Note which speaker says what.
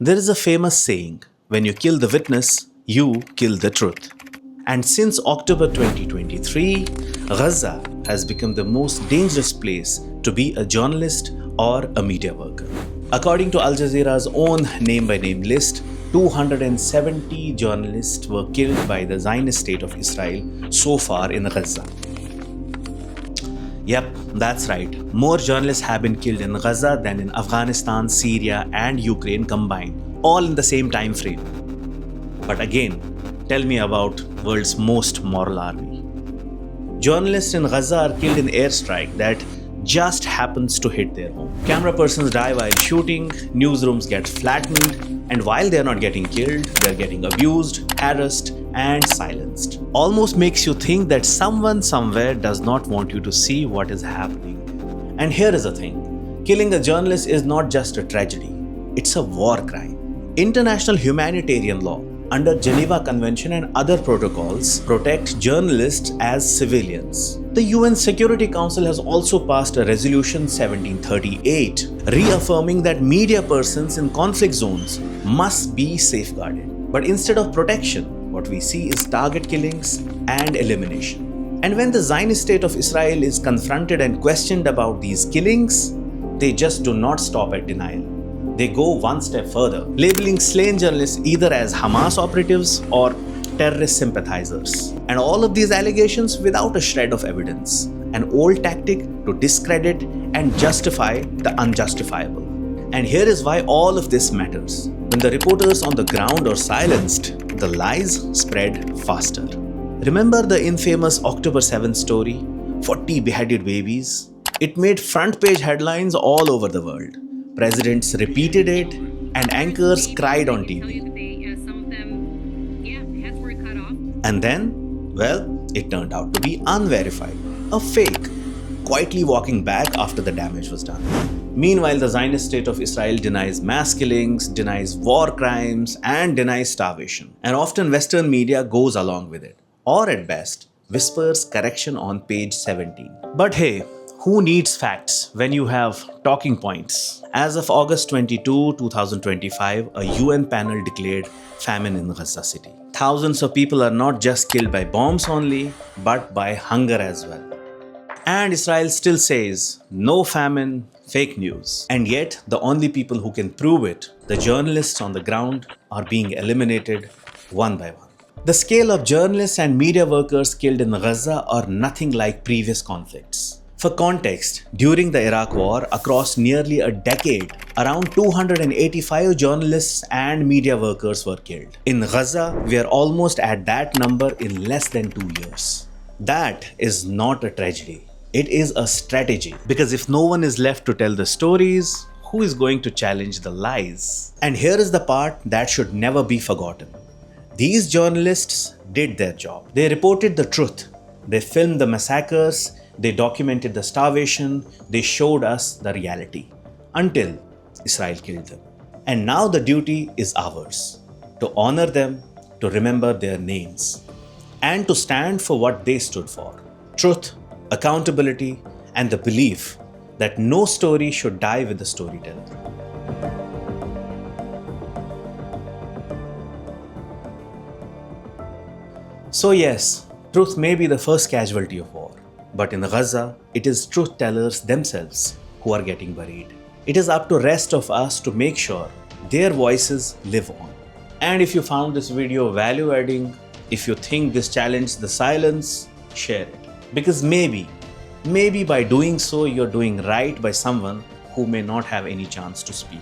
Speaker 1: There is a famous saying, when you kill the witness, you kill the truth. And since October 2023, Gaza has become the most dangerous place to be a journalist or a media worker. According to Al Jazeera's own name-by-name list, 270 journalists were killed by the Zionist state of Israel so far in Gaza. Yep, that's right. More journalists have been killed in Gaza than in Afghanistan, Syria and Ukraine combined, all in the same time frame. But again, tell me about world's most moral army. Journalists in Gaza are killed in airstrike that just happens to hit their home. Camera persons die while shooting, newsrooms get flattened, and while they're not getting killed, they're getting abused, harassed, and silenced. Almost makes you think that someone somewhere does not want you to see what is happening. And here is the thing, killing a journalist is not just a tragedy, it's a war crime. International Humanitarian Law under Geneva Convention and other protocols protect journalists as civilians. The UN Security Council has also passed a resolution 1738 reaffirming that media persons in conflict zones must be safeguarded. But instead of protection, what we see is target killings and elimination. And when the Zionist state of Israel is confronted and questioned about these killings, they just do not stop at denial. They go one step further, labeling slain journalists either as Hamas operatives or terrorist sympathizers. And all of these allegations without a shred of evidence. An old tactic to discredit and justify the unjustifiable. And here is why all of this matters. When the reporters on the ground are silenced, the lies spread faster. Remember the infamous October 7th story, 40 beheaded babies? It made front page headlines all over the world. Presidents repeated it, and anchors cried on TV. And then, well, it turned out to be unverified, a fake, quietly walking back after the damage was done. Meanwhile, the Zionist state of Israel denies mass killings, denies war crimes, and denies starvation. And often Western media goes along with it, or at best, whispers correction on page 17. But hey, who needs facts when you have talking points? As of August 22, 2025, a UN panel declared famine in Gaza City. Thousands of people are not just killed by bombs only, but by hunger as well. And Israel still says, no famine, fake news. And yet, the only people who can prove it, the journalists on the ground, are being eliminated one by one. The scale of journalists and media workers killed in Gaza are nothing like previous conflicts. For context, during the Iraq War, across nearly a decade, around 285 journalists and media workers were killed. In Gaza, we are almost at that number in less than 2 years. That is not a tragedy. It is a strategy. Because if no one is left to tell the stories, who is going to challenge the lies? And here is the part that should never be forgotten. These journalists did their job. They reported the truth. They filmed the massacres. They documented the starvation, they showed us the reality, until Israel killed them. And now the duty is ours, to honor them, to remember their names, and to stand for what they stood for. Truth, accountability, and the belief that no story should die with the storyteller. So yes, truth may be the first casualty of war. But in Gaza, it is truth tellers themselves who are getting buried. It is up to the rest of us to make sure their voices live on. And if you found this video value adding, if you think this challenged the silence, share it. Because maybe by doing so, you're doing right by someone who may not have any chance to speak.